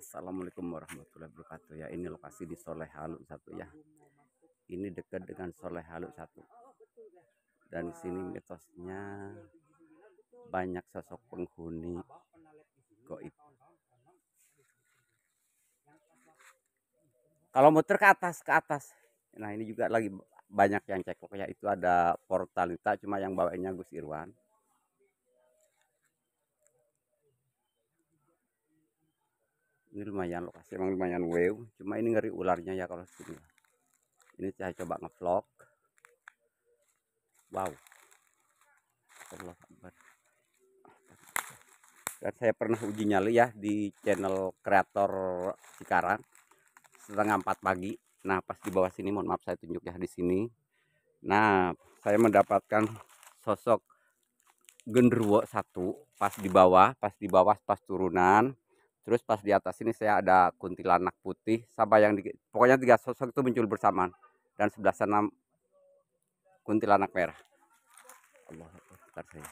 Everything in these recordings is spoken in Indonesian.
Assalamualaikum warahmatullahi wabarakatuh ya. Ini lokasi di Soleh Halu 1 ya. Ini dekat dengan Soleh Halu 1. Dan di sini mitosnya banyak sosok penghuni goib. Kalau muter ke atas. Nah ini juga lagi banyak yang ceklok ya. Itu ada Portalita, cuma yang bawanya Gus Irwan. Ini lumayan lokasi, emang lumayan wow. Cuma ini ngeri ularnya ya kalau sini. Ini saya coba ngevlog. Wow. Allah Akbar. Dan saya pernah uji nyali ya di channel kreator Cikarang setengah 4 pagi. Nah pas di bawah sini, mohon maaf saya tunjuk ya di sini. Nah saya mendapatkan sosok genderuwo 1 pas di bawah pas turunan. Terus pas di atas ini saya ada kuntilanak putih sama yang pokoknya 3 sosok itu muncul bersamaan. Dan sebelah sana kuntilanak merah. Allah Akbar saya.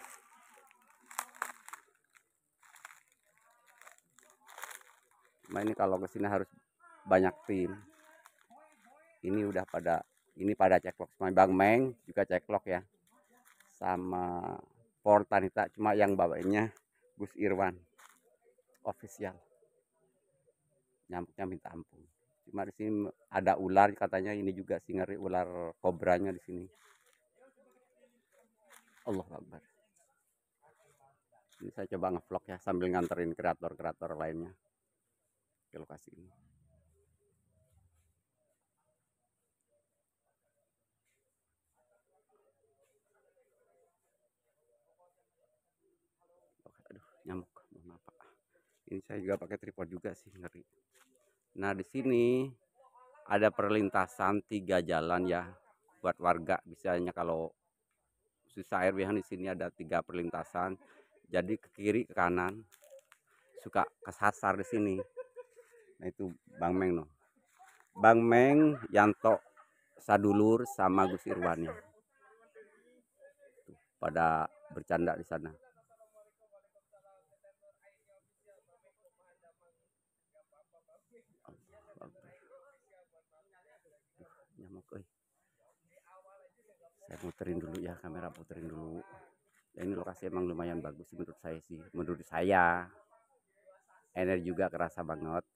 Nah ini kalau kesini harus banyak tim. Ini udah pada ceklok sama Bang Meng juga ceklok ya. Sama Portalita, cuma yang bawahnya Gus Irwan official. Nyamuknya minta ampun. Cuma di sini ada ular katanya, ini juga sih ngeri ular kobranya di sini. Allah Akbar. Ini saya coba ngevlog ya sambil nganterin kreator-kreator lainnya ke lokasi ini. Aduh, nyamuk. Maaf Pak. Ini saya juga pakai tripod juga sih, ngeri. Nah, di sini ada perlintasan 3 jalan ya buat warga. Biasanya kalau susah air di sini ada 3 perlintasan. Jadi ke kiri ke kanan suka kesasar di sini. Nah itu Bang Meng no. Bang Meng, Yanto, Sadulur sama Gus Irwan ya. Pada bercanda di sana. Nyamuk saya puterin dulu ya, kamera puterin dulu. Ya, ini lokasi emang lumayan bagus menurut saya sih. Menurut saya energi juga kerasa banget.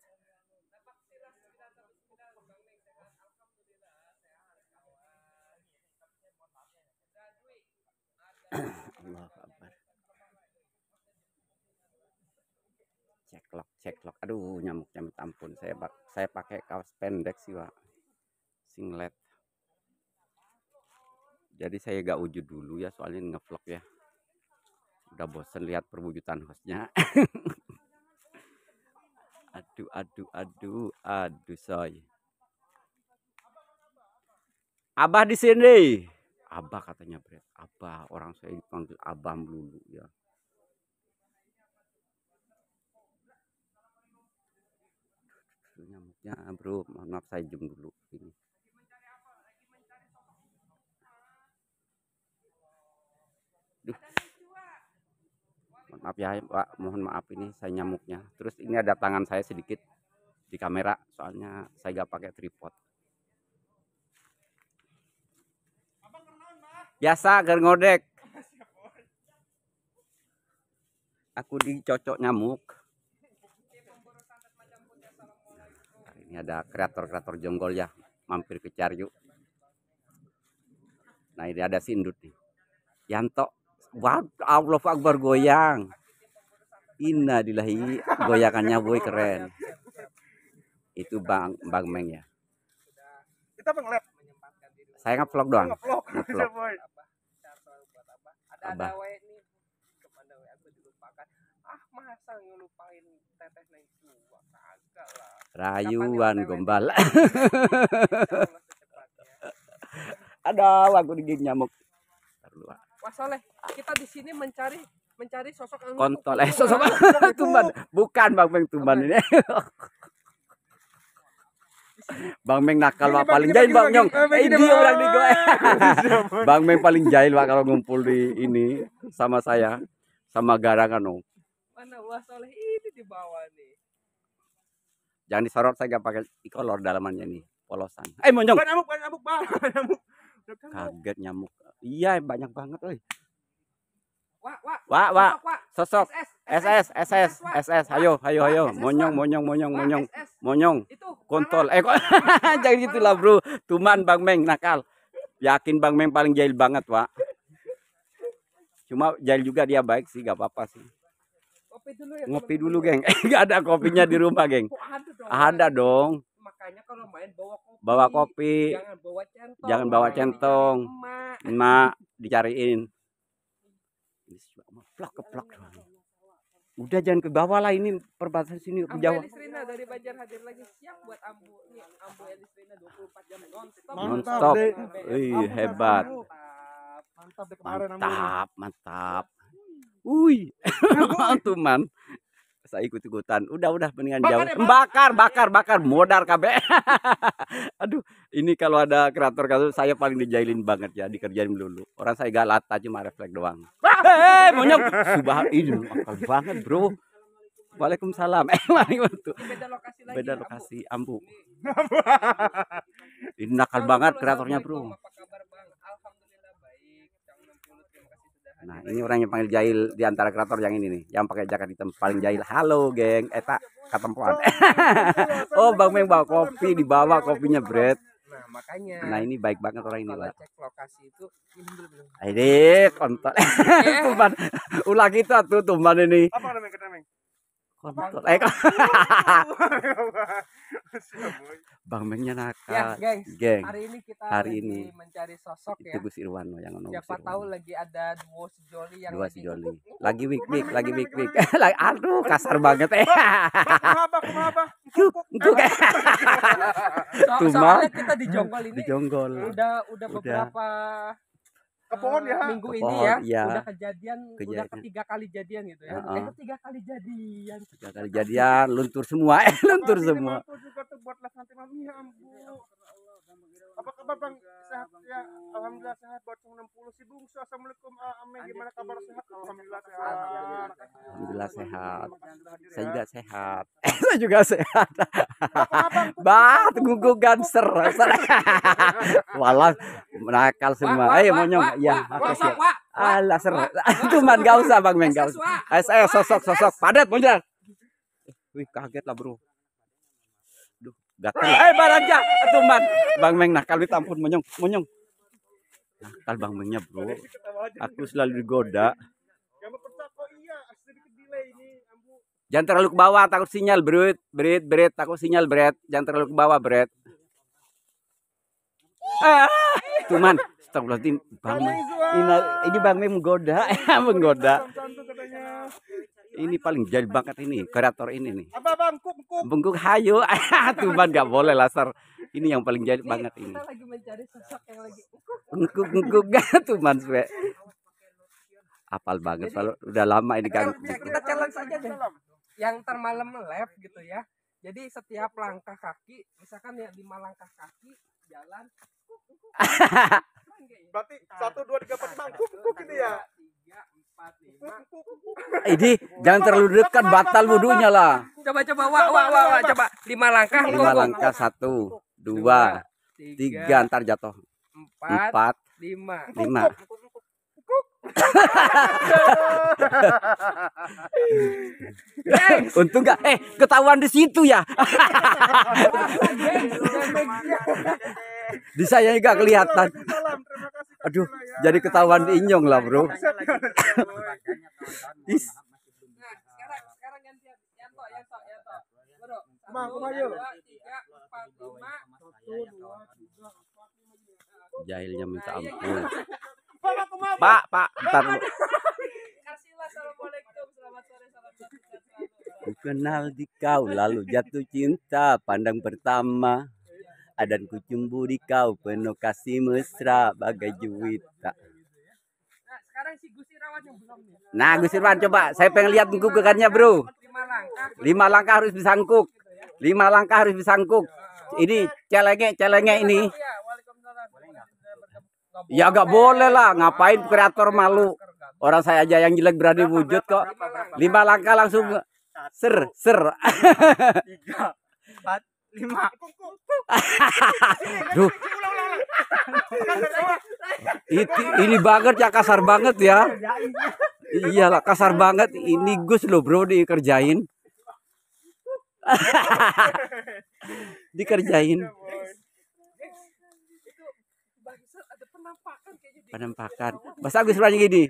Allah Akbar. Ceklok. Aduh, nyamuknya minta ampun. Saya pakai kaos pendek sih, Pak. Singlet. Jadi saya gak wujud dulu ya, soalnya ngevlog ya. Udah bosen lihat perwujudan hostnya. aduh soy. Abah di sini. Abah katanya Bret. Abah, orang saya dipanggil Abah melulu ya. Nyamuknya bro, mohon maaf saya zoom dulu ini. Duh. Mohon maaf ya Pak, mohon maaf ini saya nyamuknya. Terus ini ada tangan saya sedikit di kamera, soalnya saya gak pakai tripod. Biasa ger ngodek. Aku dicocok nyamuk. Nah, ini ada kreator-kreator jonggol ya, mampir ke Caryu. Nah ini ada si Indut nih. Yanto, wah Allah Akbar goyang. Innalillahi, goyangannya boy keren. Itu Bang Meng ya. Kita pengelap. Saya ngevlog doang. Ngevlog. Abah. Masa ngelupain teteh naik tua, kagak lah. Rayuan gombal. Ada aku digigit nyamuk. Wah Soleh, kita di sini mencari sosok anu kontol. Sosok Tumban. Bukan Bang Meng Tumban ini. Bang Meng nakal Pak, paling jahil Bang Nyong. Dia orang di gue. Bang Meng paling jahil Pak kalau ngumpul di ini sama saya, sama garangan. Mana Wah Soleh ini di bawah nih. Jangan disorot, saya gak pakai e-color dalamannya nih, polosan. Monyong. Bukan nyamuk, Bang. Nyamuk. Kaget nyamuk. Iya, banyak banget, euy. Wah. Sosok. SS. Ayo. Monyong. Itu. Kontol. Kok jangan gitulah, Bro. Tuman Bang Meng nakal. Yakin Bang Meng paling jahil banget, Pak. Cuma jahil juga dia baik sih, gak apa-apa sih. Kopi dulu ya. Ngopi dulu, geng. Gak ada kopinya di rumah, geng. Ada dong. Makanya kalau main Bawa kopi. Jangan bawa centong. Emak dicariin. Keplak. Udah jangan ke bawah lah, ini perbatasan sini ke Jawa. Elisrina dari Banjar hadir lagi siap buat Ambu. Nih, Ambu Elisrina 24 jam nonstop. Nonstop. Hebat. Mantap. Mantap. Wih. Tuman. Saya ikut-ikutan. Udah mendingan jauh. Bakar. Modar kabeh. Aduh, ini kalau ada kreator saya paling dijailin banget ya, dikerjain dulu. Orang saya gak lata, cuma refleks doang. Monyong. Ini akal banget, Bro. Waalaikumsalam. Beda lokasi, Ambu. Ini nakal banget kreatornya, Bro. Apa kabar, Bang? Alhamdulillah baik. Cang 60 terima kasih sudah hadir. Nah, ini orang yang paling jahil di antara kreator yang ini nih, yang pakai jaket hitam paling jahil. Halo, geng. Tak ketempuan. Oh, Bang Meng bawa kopi, dibawa kopinya, Bread. Nah, makanya. Nah, ini baik banget orang ini, Kalau Pak. cek lokasi itu belum. Ini kontol. Tuman. Ulah kita tuh tuman ini. Apa namanya Meng? Kontol. Bang Mengnya nakal. Ya, Geng. Hari ini kita Hari lagi ini mencari sosok Itu ya. Gus Irwano yang ono. Siapa tahu lagi ada duo sejoli yang Dua lagi si Joli. Lagi wik. Aduh, kasar banget. Kumaba. Tuman. Soalnya kita di Jonggol ini Dijonggol. udah beberapa Kepon ya. minggu Kepon, ini ya, iya. udah kejadian, udah Kejadian. ketiga kali jadian gitu ya. Ketiga kali jadian. 3 kali jadian, luntur semua. Luntur semua. Aku juga tuh buat les nanti mami ya, Ambu. Apa kabar Bang? Sehat ya? Alhamdulillah sehat. Buat 60 si Bungsu. Assalamualaikum. Ame gimana kabar sehat? Alhamdulillah sehat. Alhamdulillah sehat. Hadir Saya ya. juga sehat. Saya juga sehat. Gugu ganser. Walah nakal semua. Ayo monyong. Iya, makasih ya. Alah ser. Cuman gak usah Bang Meng, gak usah. Sosok padat monyong. Wih, kaget lah, Bro. Duh, gatel. Balaja tuman. Bang Meng nakal ditampun monyong. Nakal Bang Mengnya, Bro. Aku selalu digoda. Jangan percaya kok iya, sedikit delay ini, Ambu. Jangan terlalu ke bawah, takut sinyal, Bret. Takut sinyal, Bret. Jangan terlalu ke bawah, Bret. Cuman, astagfirullahaladzim, Bang Meng. Ini Bang Meng menggoda. Santu katanya. Ini paling jahil banget ini, kreator ini nih. Apa Bang? Kuk. Bengkuk hayo. Cuman gak boleh laser. Ini yang paling jahil banget ini. Kita lagi mencari sosok yang lagi Bengkuk gak cuman suwe. Apal banget kalau udah lama ini kan. kita challenge aja deh. Yang termalam live gitu ya. Jadi setiap langkah kaki, misalkan ya 5 langkah kaki jalan. Berarti 1 2 3 4 Bang. Kuk ini ya. 3, 4, 5. Ini jangan terlalu dekat, batal wudunya lah. Coba coba 5 langkah. 5 langkah 1, 2, 3 ntar jatuh. 4, 5. 5. Untung gak ketahuan di situ ya. Di saya nggak kelihatan. Aduh, jadi ketahuan di Inyong lah, Bro. Nah, sekarang gantian Yanto. Bro. 1, 2, 3, 4, 5. Jahilnya minta ampun. Pak. Pak, ntar dulu. Kasihlah assalamualaikum, selamat sore, salam sehat selalu. Ku kenal di kau lalu jatuh cinta pandang pertama. Dan ku cumbu di kau penuh kasih mesra bagai juwita. Nah, sekarang si Gus Irawan yang belum nih. Nah, Gus Irwan coba, saya pengen lihat gugukannya, Bro. 5 langkah. 5 langkah harus disangkuk. 5 langkah harus disangkuk. Ini celenge ini. Iya, waalaikumsalam. Ya gak boleh lah, ngapain kreator malu. Orang saya aja yang jelek berani wujud kok. 5 langkah langsung ser. 3, 4, 5. Duh, ini banget ya, kasar banget ya. Iyalah, kasar banget. Ini Gus loh bro dikerjain. Dikerjain. Penampakan. Masa Gus berani gini.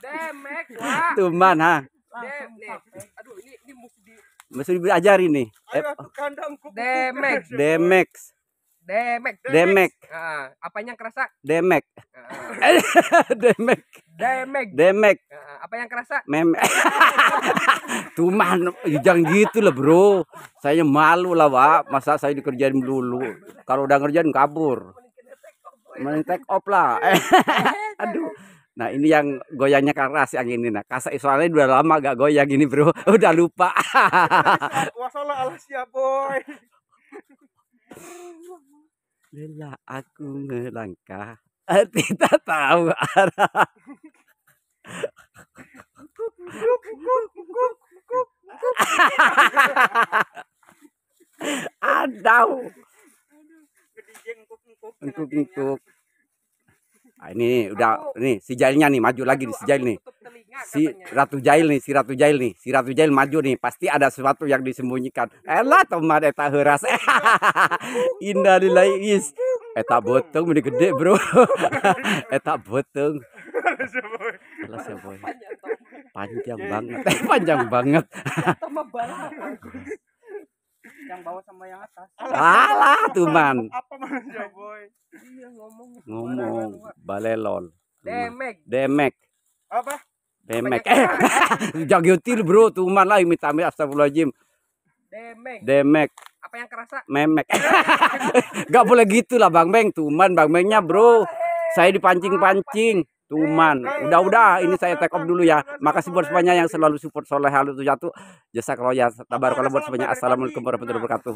Demek, Wak. Tuman ha. Nih. Aduh, ini mesti Mesti diajarin nih. Ayo atuh kandang ku. Demek. Demek. Apa yang kerasa? Demek. Demek. Apa yang kerasa? Memek. Tuman, jangan gitu lah bro. Saya malu lah Pak. Masa saya dikerjain dulu. Kalau udah ngerjain kabur. Mending take off lah. Aduh. Nah ini yang goyangnya keras yang ini. Nah kasar soalnya udah lama gak goyang ini bro. Udah lupa. Wasalah alas ya boy. Lelah aku melangkah. Tidak tahu arah. Adau. Engkuk. Nah, ini udah nih si Jailnya nih maju lagi nih si Jail nih. Si Ratu Jail nih, maju nih, pasti ada sesuatu yang disembunyikan. Elah teman eta heuras. Innalillahi is. Eta botong meni gede, Bro. Eta botong. Alas ya, boy. Panjang banget. Yang bawah sama yang atas. Alah, tuman. Apa manusia boy? Iya Ngomong balelol. Demek. Apa? Demek. Jagotil bro, tuman lah minta astagfirullahaladzim. Demek. Apa yang kerasa? Memek. Gak boleh gitu lah Bang Beng, tuman Bang Bengnya bro. Saya dipancing-pancing. Tuman, udah ini saya take off dulu ya. Makasih buat semuanya yang selalu support Soleh Halu 1. Jasa kalau ya tabarakallah buat semuanya. Assalamualaikum warahmatullahi wabarakatuh.